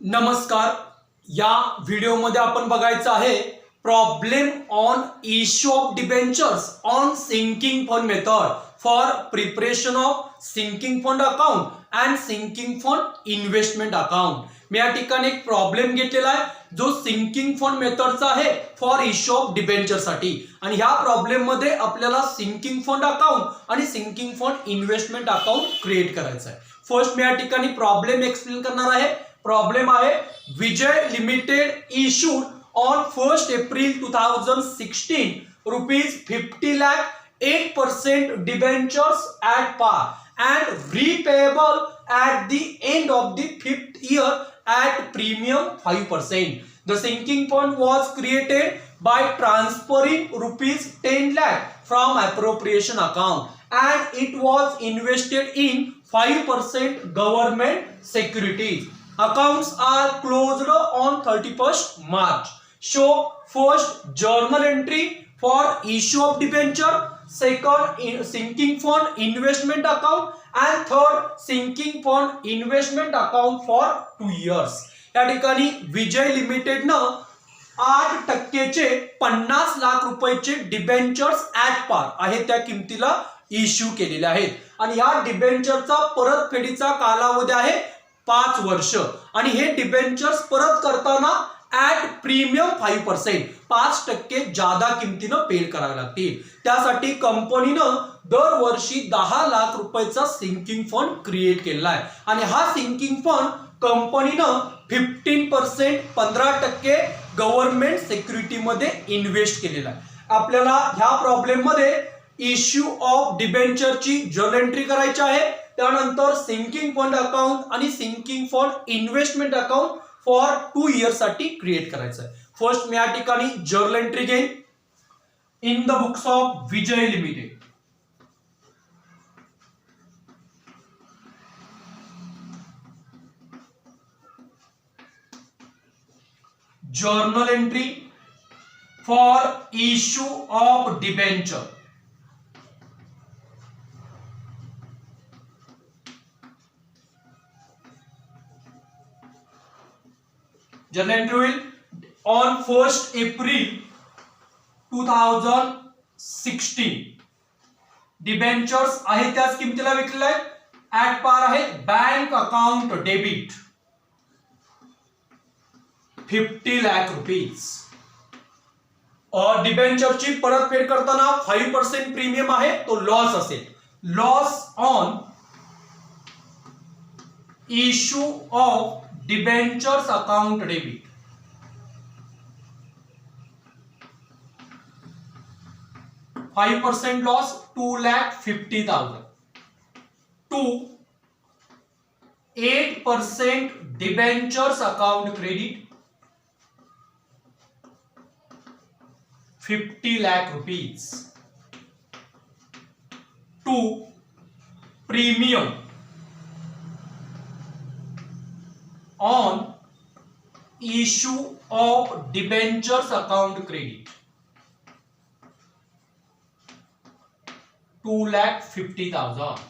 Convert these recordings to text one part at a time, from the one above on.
नमस्कार. या व्हिडिओमध्ये आपण बघायचं आहे problem on issue of debentures on sinking fund method for preparation of sinking fund account and sinking fund investment account. मी या ठिकाणी एक प्रॉब्लेम घेतलेला आहे जो सिंकिंग फंड मेथडचा आहे फॉर इश्यू ऑफ डिबेंचर साठी. आणि ह्या प्रॉब्लेम मध्ये आपल्याला सिंकिंग फंड अकाउंट आणि sinking fund investment account create करायचं आहे. फर्स्ट मी या ठिकाणी प्रॉब्लेम एक्सप्लेन करणार आहे. प्रॉब्लेम आहे Vijay limited issued on 1 April 2016 rupees 50 lakh 8% debentures at par and repayable at the end of the 5th year at premium 5%. The sinking fund was created by transferring rupees 10 lakh from appropriation account and it was invested in 5% government securities. Accounts are closed on 31st March. Show first journal entry for issue of debenture, second sinking fund investment account and third sinking fund investment account for 2 years. या ठिकाणी विजय limited न 8% 50 लाख रुपयाचे debentures at par आहे त्या किमतीला issue केलेले आहेत आणि या डिबेंचरचा परतफेडीचा कालावधी आहे 5 वर्ष आणि हे डिबेंचर्स परत करताना ऍट प्रीमियम 5% 5% जादा किमतीनं पेड करावे लागतील. त्यासाठी कंपनीनं दरवर्षी 10 लाख रुपयाचा सिंकिंग फंड क्रिएट केलेला आहे आणि हा सिंकिंग फंड कंपनीनं 15% गव्हर्नमेंट सिक्युरिटी मध्ये इन्व्हेस्ट केलेला आहे. आपल्याला ह्या प्रॉब्लेम मध्ये इश्यू ऑफ डिबेंचरची जर्नल एंट्री करायची आहे. त्यानंतर सिंकिंग फंड अकाउंट आणि sinking fund investment account for 2 years साठी क्रिएट करायचं आहे. फर्स्ट मी या ठिकाणी जर्नल एंट्री घेईन in the books of Vijay limited. Journal entry for issue of debenture. Journal entry will on 1st April 2016 debentures आहे त्याच किमतीला विकलेले आहेत ऍट पार आहे. Bank account debit 50 lakh rupees और डिबेंचरची परतफेड करताना 5% प्रीमियम आहे तो लॉस असेल. Loss on issue of debentures account debit %5 loss 2,50,000 to 8% debentures account credit 50 lakh rupees to premium on issue of debentures account credit 2,50,000.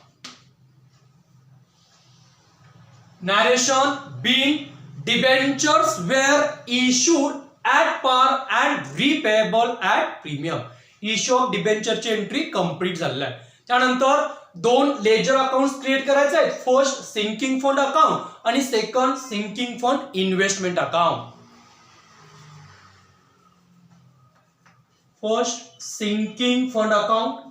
Narration being debentures were issued at par and repayable at premium. Issue of debenture ची entry complete झालेली आहे. त्यानंतर 2 ledger accounts create करायचे आहेत. First sinking fund account आणि second sinking fund investment account. First sinking fund account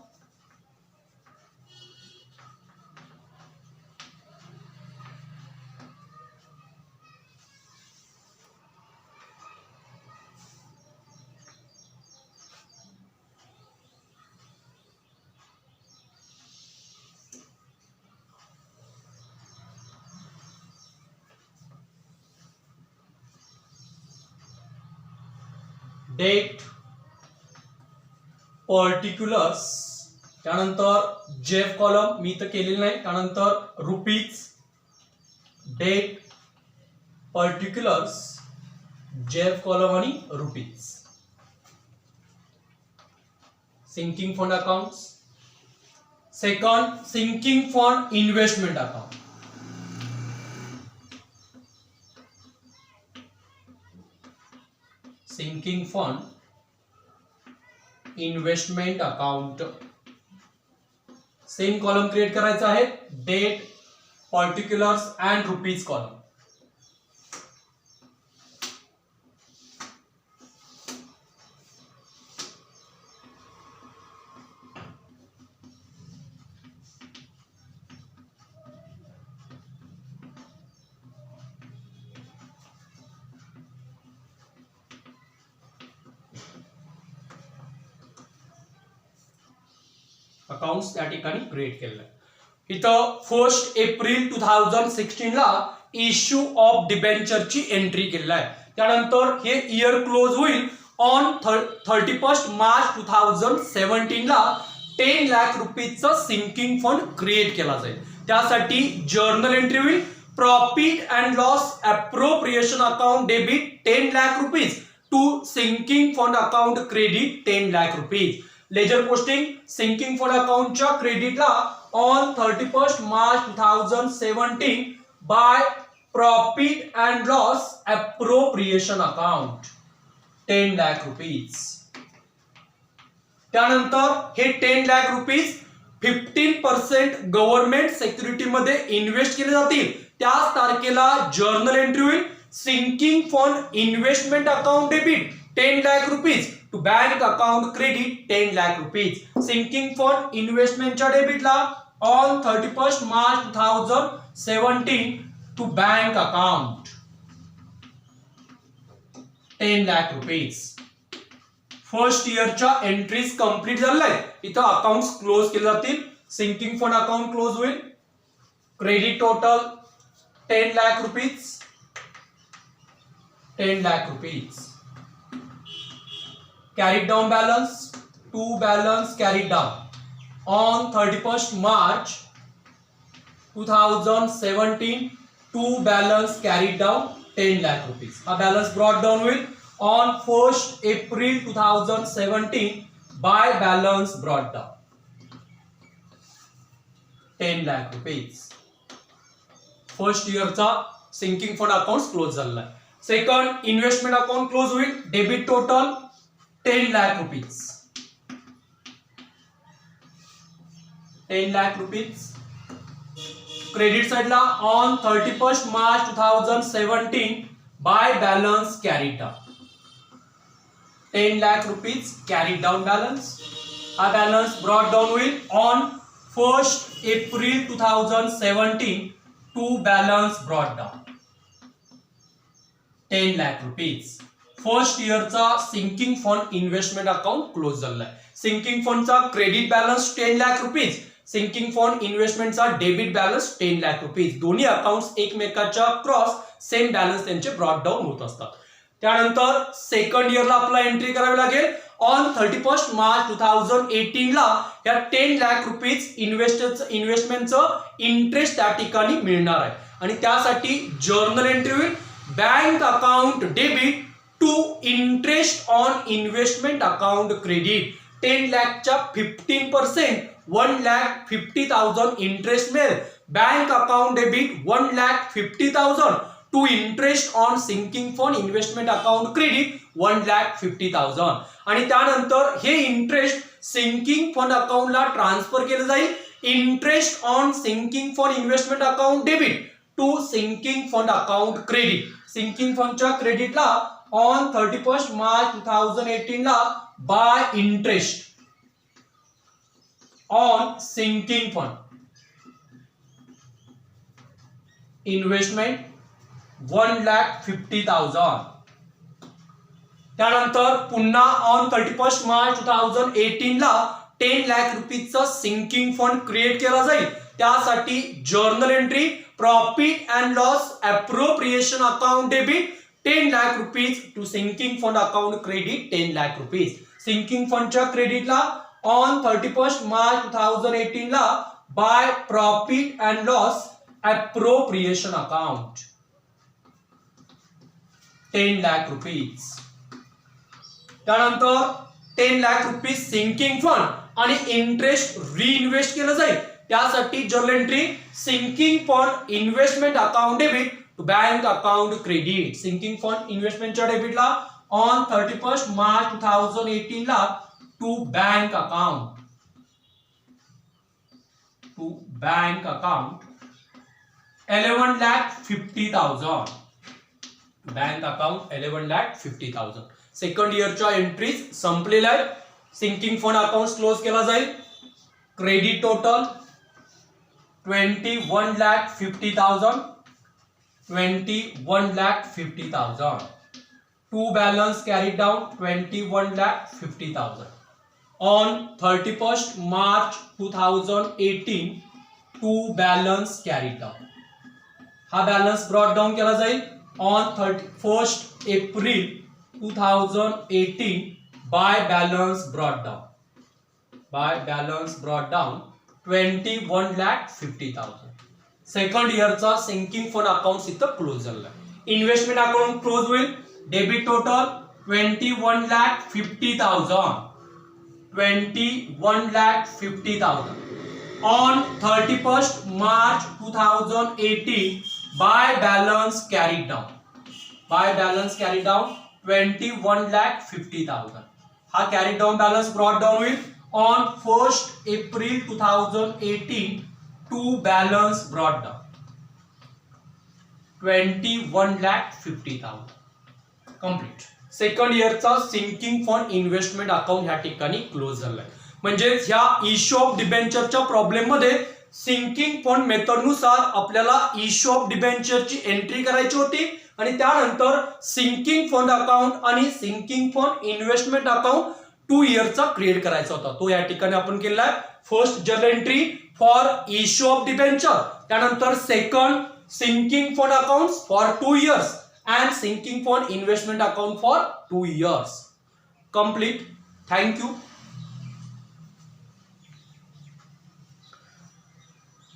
date particulars त्यानंतर JF column मी तर केलेलं नाही. त्यानंतर rupees date particulars JF column आणि rupees. Sinking fund account second sinking fund investment account sinking fund investment account. Same column create करायचा आहे, date, particulars and rupees column. Accounts त्या ठिकाणी क्रिएट केलेलं आहे. इथं 1 एप्रिल 2016 ला इश्यू ऑफ डिबेंचरची एंट्री केलेली आहे. त्यानंतर हे इयर क्लोज होईल ऑन 31 मार्च 2017 ला 10 लाख रुपीजचा सिंकिंग फंड क्रिएट केला जाईल. त्यासाठी जर्नल एंट्री होईल, profit and loss appropriation account debit 10 lakh rupees to sinking fund account credit 10 lakh rupees. Ledger posting sinking fund अकाउंटच्या क्रेडिटला on 31 March 2017 by profit and loss appropriation account 10 lakh rupees. त्यानंतर हे 10 lakh rupees 15% government security मध्ये invest केले जातील. त्याच तारखेला जर्नल एंट्री होईल, sinking fund investment account debit 10 lakh rupees to bank account credit 10 lakh rupees. Sinking fund इन्व्हेस्टमेंटच्या डेबिटला on 31 March 2017 to bank account 10 lakh rupees. First इयरच्या एंट्रीज कंप्लीट झालेल्या आहेत. इथं अकाउंट्स क्लोज केले जातील. सिंकिंग फंड अकाउंट क्लोज होईल, credit total 10 lakh rupees, 10 lakh rupees. Carried down balance, to balance carried down on 31st March 2017 to balance carried down 10 lakh rupees. A balance brought down with on 1st April 2017 by balance brought down 10 lakh rupees. First year चा sinking fund accounts close झाला आहे. Second investment account close होईल, debit total 10 lakh rupees, 10 lakh rupees. Credit side ला on 31st March 2017 by balance carried down 10 lakh rupees carried down balance. A balance brought down with on 1st April 2017 to balance brought down 10 lakh rupees. First इयरचा sinking fund investment account close झाला आहे. Sinking फंडचा credit balance 10 lakh rupees, sinking fund इन्व्हेस्टमेंटचा debit balance 10 lakh rupees. दोन्ही accounts एकमेकाच्या cross same balance त्यांचे brought down होत असतात. त्यानंतर सेकंड इयरला आपल्याला एंट्री करावी लागेल ऑन 31 मार्च 2018 ला या 10 लाख रुपीज इन्व्हेस्टमेंटचं इंटरेस्ट त्या ठिकाणी मिळणार आहे. आणि त्यासाठी जर्नल एंट्री होईल, bank account debit to interest on investment account credit 10 लाखच्या 15% 1,50,000 इंटरेस्ट मिळेल. Bank account debit 1,50,000 to interest on sinking fund investment account credit 1,50,000. आणि त्यानंतर हे इंटरेस्ट सिंकिंग फंड अकाउंटला ट्रान्सफर केलं जाईल. Interest on sinking fund investment account debit to sinking fund account credit. Sinking फंडच्या क्रेडिटला ऑन 31 मार्च 2018 ला by interest on sinking fund investment 1,50,000. त्यानंतर पुन्हा ऑन 31 मार्च 2018 ला 10 लाख रुपीजचा सिंकिंग फंड क्रिएट केला जाईल. त्यासाठी journal entry, profit and loss appropriation account debit 10 lakh rupees to sinking fund account credit 10 lakh rupees. Sinking फंडच्या क्रेडिटला ऑन 31 मार्च 2018 ला by profit and loss appropriation account 10 lakh rupees. त्यानंतर 10 लाख रुपीज सिंकिंग फंड आणि interest reinvest केलं जाईल. त्यासाठी journal entry, sinking fund investment account debit to bank account credit. Sinking fund इन्व्हेस्टमेंटच्या डेबिटला ऑन 31st मार्च 2018 ला to bank account 11,50,000. Bank account 11,50,000. Second इयरच्या entries संपलेल्या आहेत. सिंकिंग फंड अकाउंट क्लोज केला जाईल. Credit total 21,50,000. 21,50,000. To balance carry down 21,50,000. On 31st March 2018 to balance carry down. हा balance brought down केला जाईल on 31st April 2018 by balance brought down 21,50,000. Second इयरचा sinking fund account इथं close झाला. Investment account close होईल. Debit total 21,50,000. 21,50,000 on 31st March 2018 by balance carried down 21,50,000. हा carried down balance brought down with on 1st April 2018 to balance brought down 21,50,000. complete. Second इयरचा sinking fund investment account ह्या ठिकाणी close झालाय. म्हणजे ह्या issue of डिबेंचरच्या problem मध्ये sinking fund method नुसार आपल्याला इश्यू ऑफ डिबेंचरची एंट्री करायची होती आणि त्यानंतर सिंकिंग फंड अकाउंट आणि सिंकिंग फंड इन्व्हेस्टमेंट अकाउंट 2 इयरचा क्रिएट करायचा होता. तो या ठिकाणी आपण केलाय. First journal entry for issue of debenture, त्यानंतर second sinking fund account for 2 years and sinking fund investment account for 2 years. complete. Thank you.